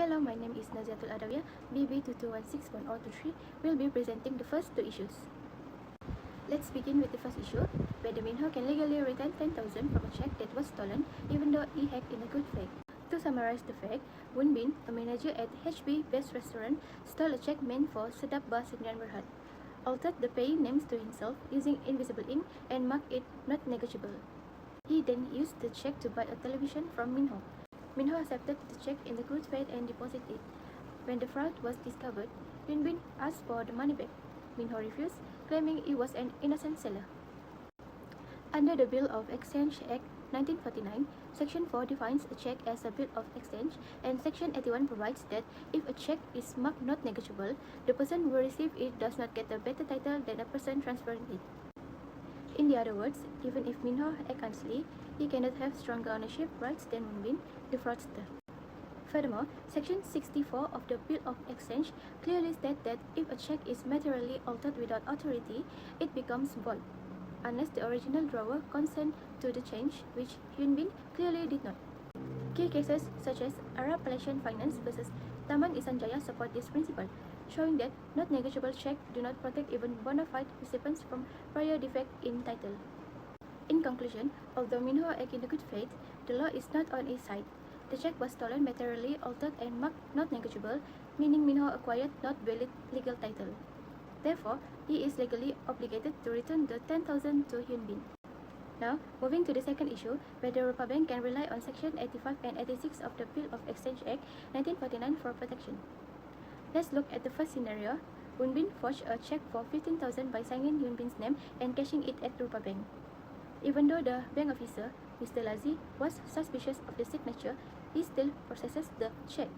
Hello, my name is NAZIAHTUL ADAWIYAH, BD33103. We'll be presenting the first two issues. Let's begin with the first issue, whether Minho can legally return 10,000 from a check that was stolen even though he acted in a good faith. To summarize the fact, Woon Bin, a manager at HB Best Restaurant, stole a check meant for Sedap Bar Sdn Bhd, altered the payee names to himself using invisible ink and marked it not negotiable. He then used the check to buy a television from Minho. Minho accepted the check in the good faith and deposited it. When the fraud was discovered, Woon Bin asked for the money back. Minho refused, claiming he was an innocent seller. Under the Bill of Exchange Act 1949, Section 4 defines a check as a bill of exchange, and Section 81 provides that if a check is marked not negotiable, the person who received it does not get a better title than the person transferring it. In the other words, even if Minho acts honestly, he cannot have stronger ownership rights than Woon Bin, the fraudster. Furthermore, Section 64 of the Bill of Exchange clearly states that if a check is materially altered without authority, it becomes void, unless the original drawer consents to the change, which Woon Bin clearly did not. Key cases such as Arab Malaysian Finance versus Taman Ihsan Jaya support this principle, showing that not negotiable checks do not protect even bona fide recipients from prior defect in title. In conclusion, although Minho acted in good faith, the law is not on his side. The check was stolen, materially altered, and marked not negotiable, meaning Minho acquired not valid legal title. Therefore, he is legally obligated to return the 10,000 to Woon Bin. Now, moving to the second issue, whether Rupa Bank can rely on Section 85 and 86 of the Bill of Exchange Act 1949 for protection. Let's look at the first scenario. Woon Bin forged a check for 15,000 by signing Woon Bin's name and cashing it at Rupa Bank. Even though the bank officer, Mr. Lazi, was suspicious of the signature, he still processes the check.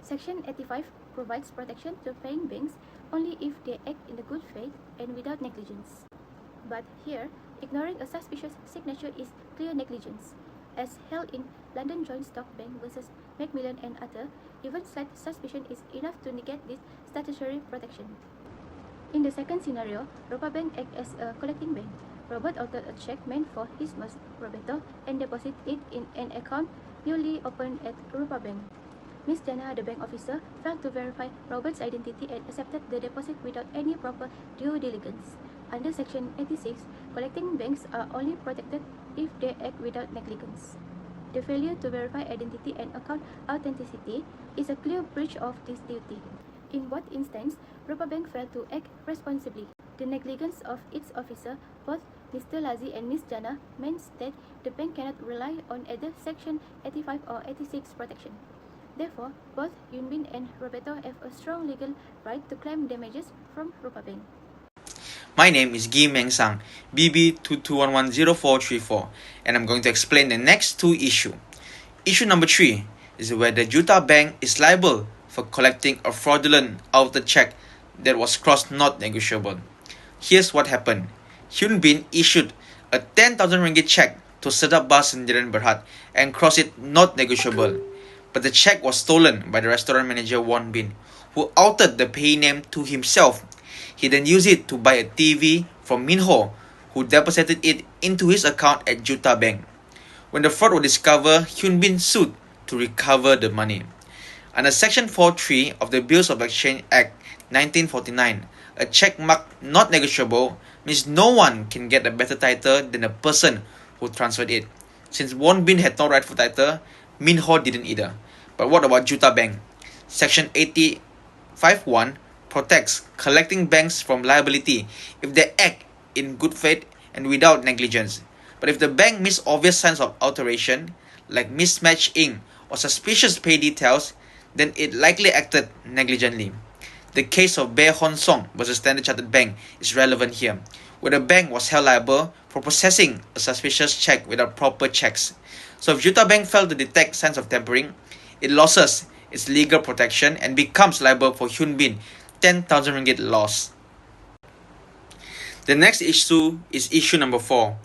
Section 85 provides protection to paying banks only if they act in good faith and without negligence. But here, ignoring a suspicious signature is clear negligence. As held in London Joint Stock Bank versus Macmillan and Arthur, even slight suspicion is enough to negate this statutory protection. In the second scenario, Rupa Bank acts as a collecting bank. Robert altered a check meant for his boss, Roberto, and deposited it in an account newly opened at Rupa Bank. Ms. Jana, the bank officer, failed to verify Robert's identity and accepted the deposit without any proper due diligence. Under Section 86, collecting banks are only protected if they act without negligence. The failure to verify identity and account authenticity is a clear breach of this duty. In both instances, Rupa Bank failed to act responsibly. The negligence of its officer, both Mr. Lazi and Ms. Jana, means that the bank cannot rely on either Section 85 or 86 protection. Therefore, both Woon Bin and Roberto have a strong legal right to claim damages from Rupa Bank. My name is MENG, BB3310334, and I'm going to explain the next two issues. Issue number 3 is whether Juta Bank is liable for collecting a fraudulent altered check that was crossed not negotiable. Here's what happened. Woon Bin issued a 10,000 ringgit check to Sedap Bar Sdn Bhd and crossed it not negotiable. But the check was stolen by the restaurant manager Woon Bin, who altered the payee name to himself. He then used it to buy a TV from Minho, who deposited it into his account at Juta Bank. When the fraud was discovered, Woon Bin sued to recover the money. Under Section 4.3 of the Bills of Exchange Act 1949, a check marked not negotiable means no one can get a better title than the person who transferred it. Since Woon Bin had no rightful title, Minho didn't either. But what about Juta Bank? Section 85(1) protects collecting banks from liability if they act in good faith and without negligence. But if the bank misses obvious signs of alteration, like mismatched ink or suspicious pay details, then it likely acted negligently. The case of Bae Hon Song versus Standard Chartered Bank is relevant here, where the bank was held liable for processing a suspicious check without proper checks. So if Juta Bank failed to detect signs of tampering, it loses its legal protection and becomes liable for Woon Bin 10,000 ringgit loss. The next issue is issue number 4,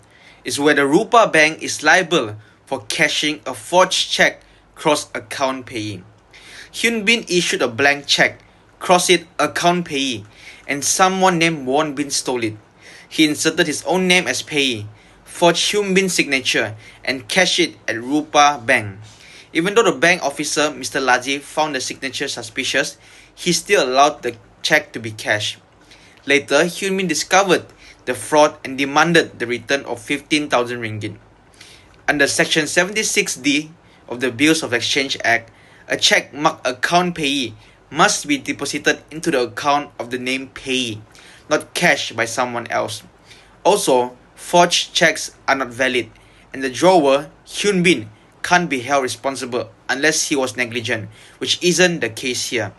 is whether Rupa Bank is liable for cashing a forged check cross-account payee. Woon Bin issued a blank check, crossed it account payee, and someone named Woon Bin stole it. He inserted his own name as payee, forged Woon Bin's signature, and cashed it at Rupa Bank. Even though the bank officer, Mr. Lazi, found the signature suspicious, he still allowed the check to be cashed. Later, Hyun Bin discovered the fraud and demanded the return of 15,000 ringgit. Under Section 76D of the Bills of Exchange Act, a check marked account payee must be deposited into the account of the named payee, not cashed by someone else. Also, forged checks are not valid, and the drawer, Hyun Bin, can't be held responsible unless he was negligent, which isn't the case here.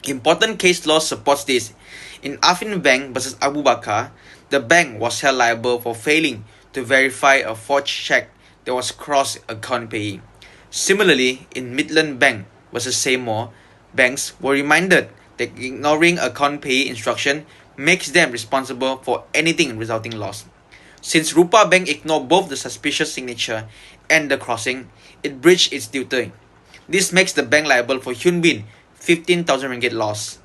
Important case law supports this. In Affin Bank versus Abu Bakar, the bank was held liable for failing to verify a forged check that was crossed account payee. Similarly, in Midland Bank versus Seymour, banks were reminded that ignoring account payee instruction makes them responsible for anything resulting loss. Since Rupa Bank ignored both the suspicious signature and the crossing, it breached its duty. This makes the bank liable for Hyun Bin 15,000 ringgit loss.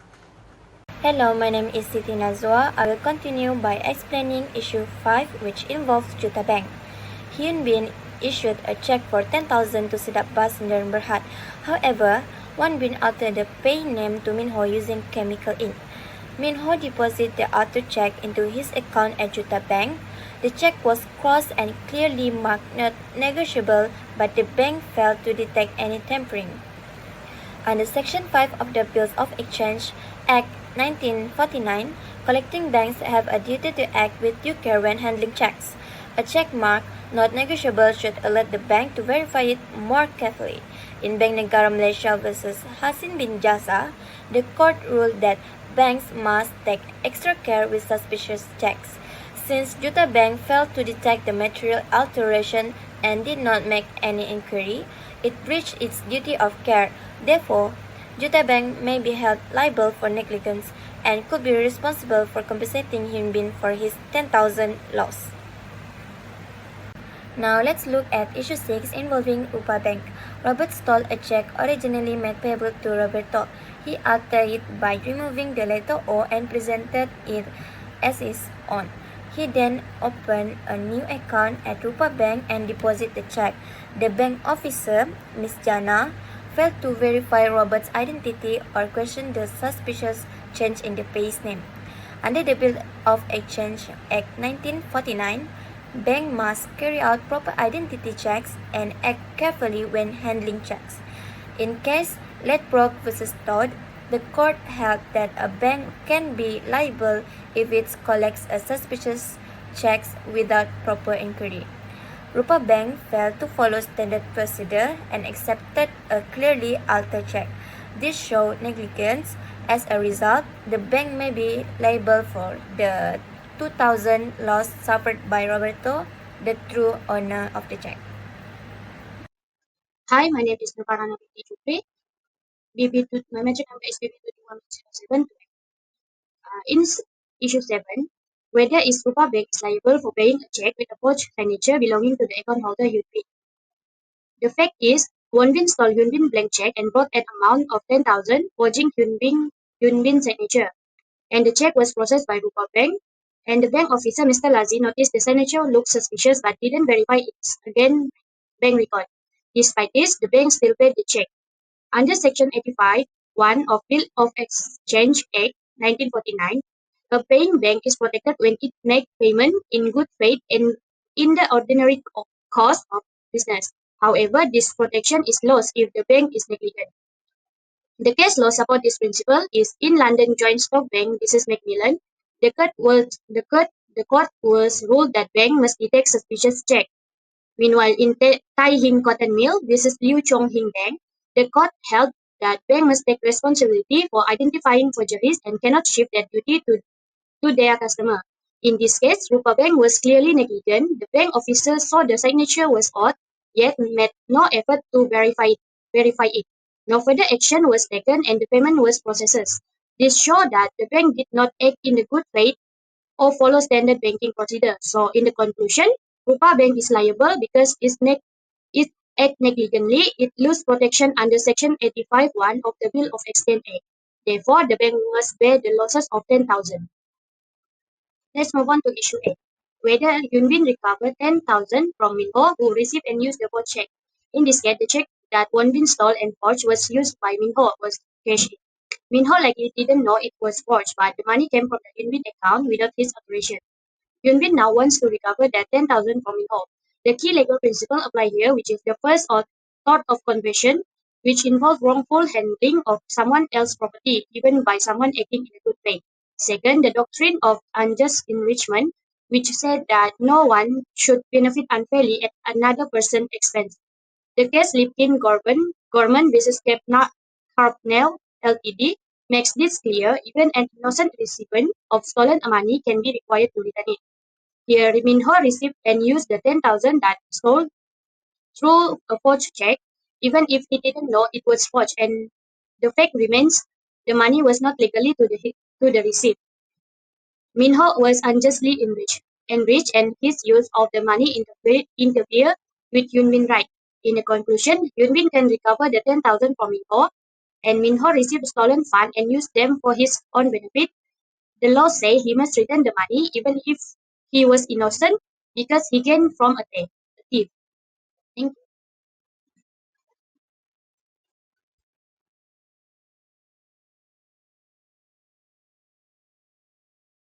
Hello, my name is SITI NAZZWA. I will continue by explaining issue 5, which involves Juta Bank. Hyun Bin issued a check for 10,000 to Sedap Bus in Berhad. However, Won Bin altered the pay name to Minho using chemical ink. Minho deposited the altered check into his account at Juta Bank. The check was crossed and clearly marked not negotiable, but the bank failed to detect any tampering. Under Section 5 of the Bills of Exchange Act 1949, collecting banks have a duty to act with due care when handling checks. A check marked not negotiable should alert the bank to verify it more carefully. In Bank Negara Malaysia versus Hasin bin Jasa, the court ruled that banks must take extra care with suspicious checks. Since Juta Bank failed to detect the material alteration and did not make any inquiry, it breached its duty of care. Therefore, Juta Bank may be held liable for negligence and could be responsible for compensating Hyun Bin for his 10,000 loss. Now let's look at issue 6 involving Rupa Bank. Robert stole a check originally made payable to Roberto. He altered it by removing the letter O and presented it as his own. He then opened a new account at Rupa Bank and deposited the check. The bank officer, Ms. Jana, failed to verify Robert's identity or question the suspicious change in the payee's name. Under the Bill of Exchange Act 1949, bank must carry out proper identity checks and act carefully when handling checks. In case Ledbrook vs. Todd, the court held that a bank can be liable if it collects a suspicious checks without proper inquiry. Rupa Bank failed to follow standard procedure and accepted a clearly altered check. This showed negligence. As a result, the bank may be liable for the 2,000 loss suffered by Roberto, the true owner of the check. Hi, my name is NURFARHANA JUFRI. My magic number is BD33107. In issue 7, whether is Rupa Bank is liable for paying a check with a forged signature belonging to the account holder Yunbin. The fact is, Wonbin stole Yunbin blank check and brought an amount of 10,000, forging Yunbin's signature. And the check was processed by Rupa Bank. And the bank officer, Mr. Lazi, noticed the signature looked suspicious but didn't verify its bank record. Despite this, the bank still paid the check. Under Section 85(1) of Bill of Exchange Act 1949, a paying bank is protected when it makes payment in good faith and in the ordinary course of business. However, this protection is lost if the bank is negligent. The case law support this principle is in London Joint Stock Bank versus Macmillan. The court was ruled that bank must detect suspicious check. Meanwhile, in Tai Hing Cotton Mill, this is Liu Chong Hing Bank, the court held that bank must take responsibility for identifying forgeries and cannot shift that duty to their customer. In this case, Rupa Bank was clearly negligent. The bank officer saw the signature was odd, yet made no effort to verify it. No further action was taken and the payment was processed. This showed that the bank did not act in the good faith or follow standard banking procedure. So, in the conclusion, Rupa Bank is liable because it act negligently, it lose protection under Section 85(1) of the Bill of Exchange Act. Therefore, the bank must bear the losses of 10,000. Let's move on to issue 8. Whether Yunbin recovered 10,000 from Minho who received and used the vote check. In this case, the check that Won Bin stole and forged was used by Minho was cashed in. Minho likely didn't know it was forged, but the money came from the Yunbin account without his authorization. Yunbin now wants to recover that 10,000 from Minho. The key legal principle applied here, which is the first or thought of conversion, which involves wrongful handling of someone else's property, even by someone acting in a good faith. Second, the doctrine of unjust enrichment, which said that no one should benefit unfairly at another person's expense. The case Lipkin-Gorman versus Carpnell Ltd. makes this clear. Even an innocent recipient of stolen money can be required to return it. Here, Minho received and used the 10,000 that stole through a forged check, even if he didn't know it was forged, and the fact remains the money was not legally to the receipt. Minho was unjustly enriched, and his use of the money interfere with Yunbin's right. In a conclusion, Yunbin can recover the 10,000 from Minho, and Minho received stolen funds and used them for his own benefit. The law says he must return the money even if he was innocent because he gained from a thief. Thank you.